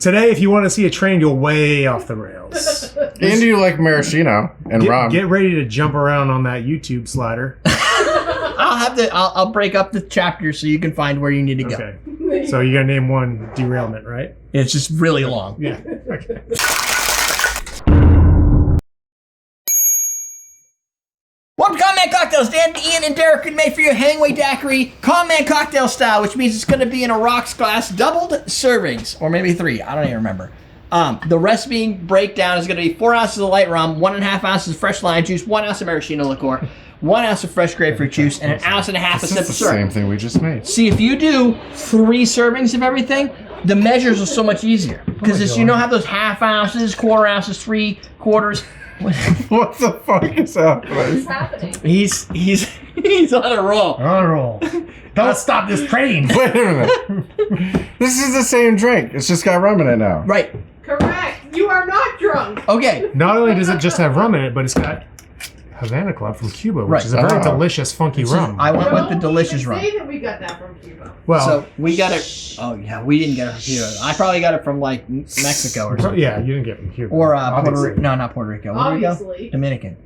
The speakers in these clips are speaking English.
Today, if you want to see a train go way off the rails. And you like maraschino and rum. Get ready to jump around on that YouTube slider. I'll break up the chapters so you can find where you need to go. Okay. So you got to name one derailment, right? It's just really long. Yeah. Okay. Welcome to Common Cocktails. Dan, Ian, and Derek made for you Hemingway Daiquiri Common Cocktail style, which means it's going to be in a rocks glass, doubled servings, or maybe 3. I don't even remember. The recipe breakdown is going to be 4 ounces of light rum, 1.5 ounces of fresh lime juice, 1 ounce of maraschino liqueur, 1 ounce of fresh grapefruit juice, and 1.5 ounces of simple syrup. Same thing we just made. See, if you do 3 servings of everything, the measures are so much easier. Because you don't have those half ounces, quarter ounces, 3 quarters. What the fuck is happening? What's happening? He's on a roll. On a roll. Don't stop this train. Wait a minute. This is the same drink. It's just got rum in it now. Right. Correct. You are not drunk. Okay. Not only does it just have rum in it, but it's got Havana Club from Cuba, which is a very delicious, funky rum. I went with the delicious rum. Say that we got that from Cuba. Well, So we got it. Oh yeah, we didn't get it from Cuba. I probably got it from like Mexico or something. yeah, you didn't get it from Cuba. Or Puerto Obviously. Rico. No, not Puerto Rico. Where did we go? Obviously. Dominican.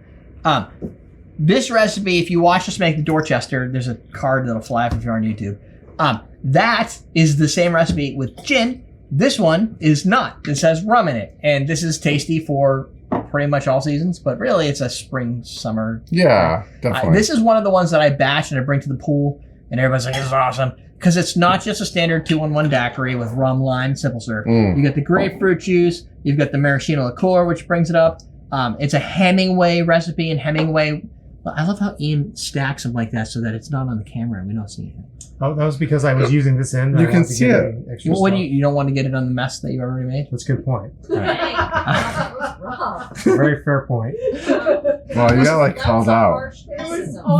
This recipe, if you watch us make the Dorchester, there's a card that'll fly up if you're on YouTube. That is the same recipe with gin. This one is not. This has rum in it, and this is tasty for pretty much all seasons. But really, it's a spring, summer. Yeah, definitely. This is one of the ones that I batch and I bring to the pool, and everybody's like, "This is awesome." Because it's not just a standard 2-in-1 daiquiri with rum, lime, simple syrup. You got the grapefruit juice. You've got the maraschino liqueur, which brings it up. It's a Hemingway recipe, and Hemingway. I love how Ian stacks them like that so that it's not on the camera and we don't see it. Oh, that was because I was using this end. You can see it. Well, what do you don't want to get it on the mess that you already made? That's a good point. That was wrong. Very fair point. Well, you got like called out.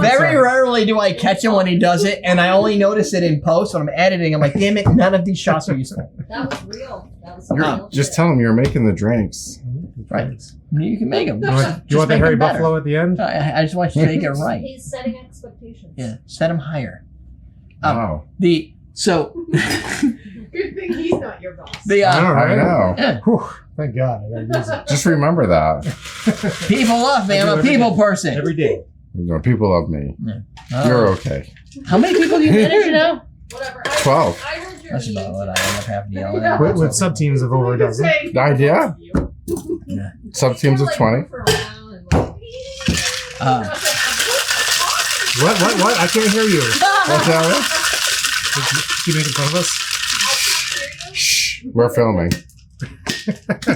Very rarely do I catch him when he does it, and I only notice it in post when I'm editing. I'm like, damn it, none of these shots are useful. That was real. That was You're, real. just tell them you're making the drinks. Right. You can make them. You want the Harry Buffalo at the end? I just want you to make it right. He's setting expectations. Yeah, set them higher. Wow. Good Good thing he's not your boss. I know, I right? know. Yeah. Whew, thank God. I gotta use it Just remember that. People love me. I'm a people person. every day. You know, people love me. Yeah. You're okay. How many people do you manage now? Whatever. 12. I heard your That's about what I end up having to yell Yeah. at. With sub-teams of over a dozen. The idea? Sub teams of 20. What? I can't hear you. What's that? You making fun of us? Shh. We're filming.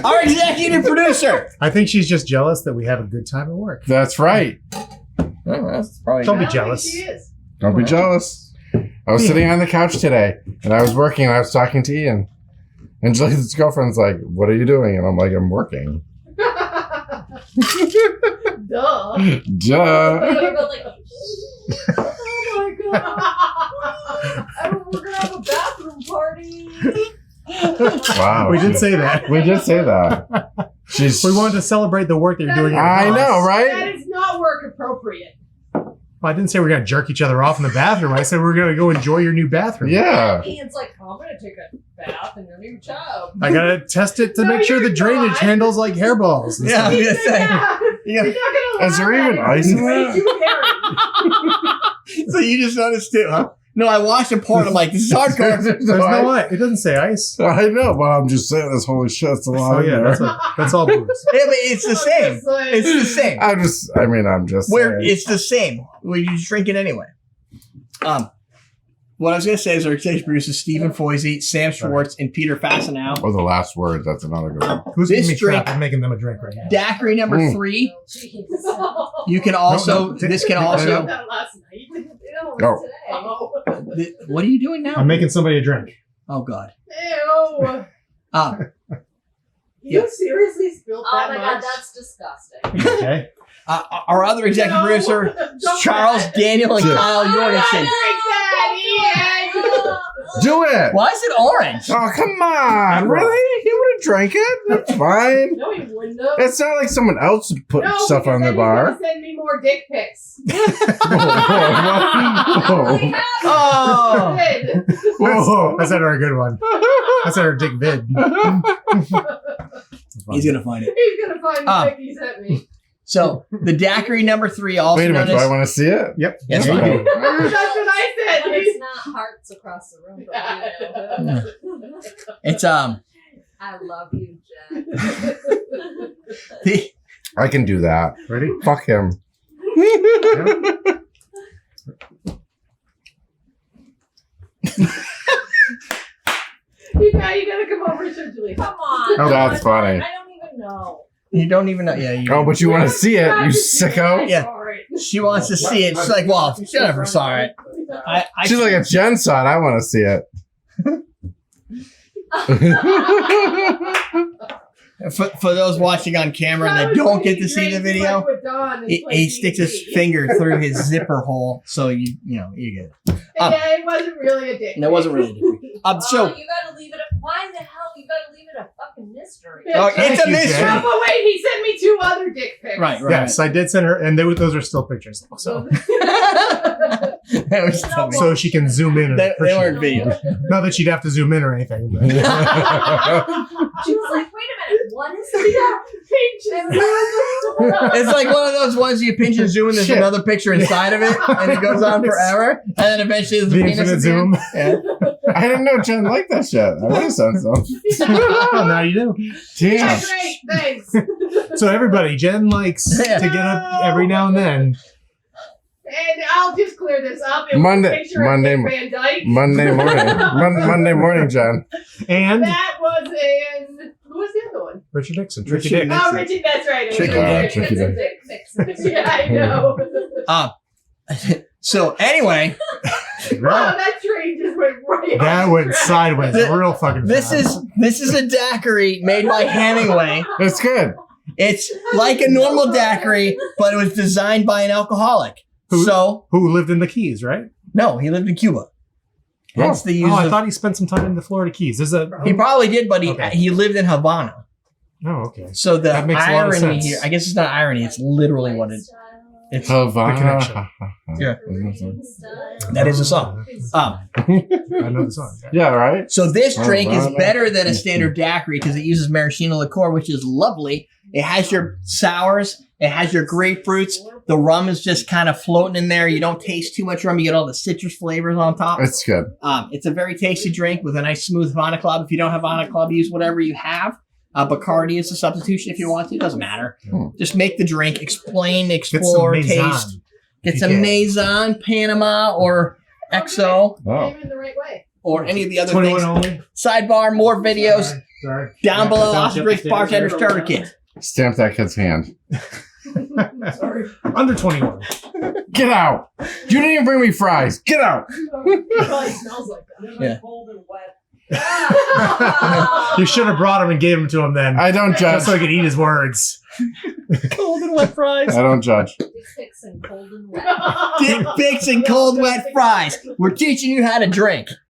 Our executive producer. I think she's just jealous that we have a good time at work. That's right. That's probably Don't be jealous. She is. Don't be jealous. I was sitting on the couch today, and I was working, and I was talking to Ian. And Julie's girlfriend's like, what are you doing? And I'm like, I'm working. Duh. Duh. Oh my god. We're gonna have a bathroom party. Wow. We did say that. We did say that. We wanted to celebrate the work that you're doing. I know, That right? is not work appropriate. Well, I didn't say we're going to jerk each other off in the bathroom. I said we're going to go enjoy your new bathroom. Yeah. Ian's like, I'm gonna take a bath in your new tub. I got to test it to No, make sure the you're drainage not. handles like hairballs. and Yeah. stuff. I'm gonna say. You're not gonna Is there allow even that. ice in It's way that? too hairy. So you just understood, huh? No, I watched a porn. I'm like, this is hardcore. There's no what. It doesn't say ice. I know, but I'm just saying this. Holy shit, it's a lot Oh, in yeah. there. That's all booze. Yeah, but it's the same. It's the same. I'm just Where saying. it's the same. Where you just drink it anyway. What I was gonna say is our executive producers Stephen Foisey, Sam Schwartz, and Peter Fassenow. Oh, the last word. That's another good one. Who's This giving me drink- crap? I'm making them a drink right now. Daiquiri number 3. Jeez. You can also. No, This can I also. did that last night. Oh. Today. Oh. What are you doing now? I'm making somebody a drink. Oh God. Ew. You seriously spilled Oh that my much? god, that's disgusting. Okay. Our other executive producer, Don't Charles drink Daniel and Yeah. Kyle Jorgensen. that, Ian. Do it! Why is it orange? Oh, come on. Really? You would drank it. It's fine. No, he wouldn't have. It's not like someone else put No, stuff because on the then he's bar. gonna send me more dick pics. Whoa. Oh, Whoa. That's not our good one. That's our dick vid. he's gonna find it. He's gonna find the Ah. pic he sent me. So the daiquiri number 3, also Wait a minute. known Do I as want to see it? Yep. Yes, There you you do. go. That's what I said. But it's not hearts across the room. But you know. it's I love you, Jen. the, I can do that. Ready? Fuck him. You gotta come over and show Julie. Come on. Oh, that's funny. I don't even know. you don't even know. Yeah, you. Oh, but you want to see it, you sicko? Yeah. Sorry. She wants to see it. She's like, well, Jennifer saw it. I She's like, if Jen saw it, I want to see it. for those watching on camera that don't get to see the video, he sticks his finger through his zipper hole, so you know you get it. Yeah, it wasn't really a dick. That wasn't really a dick pic. So you gotta leave it. Why the hell you gotta leave it a fucking mystery? oh, it's a Thank you, mystery. Jen. Oh, but wait, he sent me 2 other dick pics. Right. Yes, I did send her, and those are still pictures. So That was dumb. so she can zoom in. And They appreciate weren't it. video. Not that she'd have to zoom in or anything. But. She was like, wait a minute, what is this? It's like one of those ones you pinch and zoom, and there's Shit. another picture inside of it, and it goes on forever, and then eventually there's a The penis infinite at the zoom. end. Yeah. I didn't know Jen liked that shit. I would have said so. Oh, now you do. Damn. Yeah, great, thanks. So everybody, Jen likes to get up every now and then. And I'll just clear this up. It was Monday- a picture of Monday- Dick Van Dyke. Monday morning. Monday morning, Jen. And That was in. Who was the other one? Richard Nixon. Richard Tricky Dick. Nixon. Oh, Richard, that's right. It was Tricky Richard Dick. Nixon. Yeah, I know. So anyway, Wow, that train just went right That off went track. sideways real fucking this fast. is a daiquiri made by Hemingway. It's good. It's like a normal daiquiri, but it was designed by an alcoholic. Who- So Who lived in the Keys, right? no, he lived in Cuba. Hence the use Oh, I of. thought he spent some time in the Florida Keys. There's a. He probably did, but Okay. he lived in Havana. Oh, okay. So the That makes a lot of irony sense. here, I guess it's not irony. It's literally what it. It's Havana. connection. Yeah. That is a song. I know the song. Yeah, right? So this drink is Havana. better than a standard daiquiri because it uses maraschino liqueur, which is lovely. It has your sours. It has your grapefruits. The rum is just kind of floating in there. You don't taste too much rum. You get all the citrus flavors on top. It's good. It's a very tasty drink with a nice smooth Havana Club. If you don't have Havana Club, use whatever you have. Bacardi is a substitution if you want to. It doesn't matter. Just make the drink, explain, Get some explore, Maison. taste. Get you some can. Maison, Panama, or XO, Oh. Came in the right way. or any of the other 21 things. only. Sidebar, more videos Sorry. down Yeah, below. don't Austin jump Briggs the Bartender stairs. Starter Kit. Stamp that kid's hand. Sorry. Under 21. Get out! You didn't even bring me fries. Get out! It probably smells like that. Yeah. Cold and wet. You should have brought him and gave him to him then. I don't judge. Just so he could eat his words. Cold and wet fries. I don't judge. Sticks and cold and wet. Dick pics and cold wet fries. We're teaching you how to drink.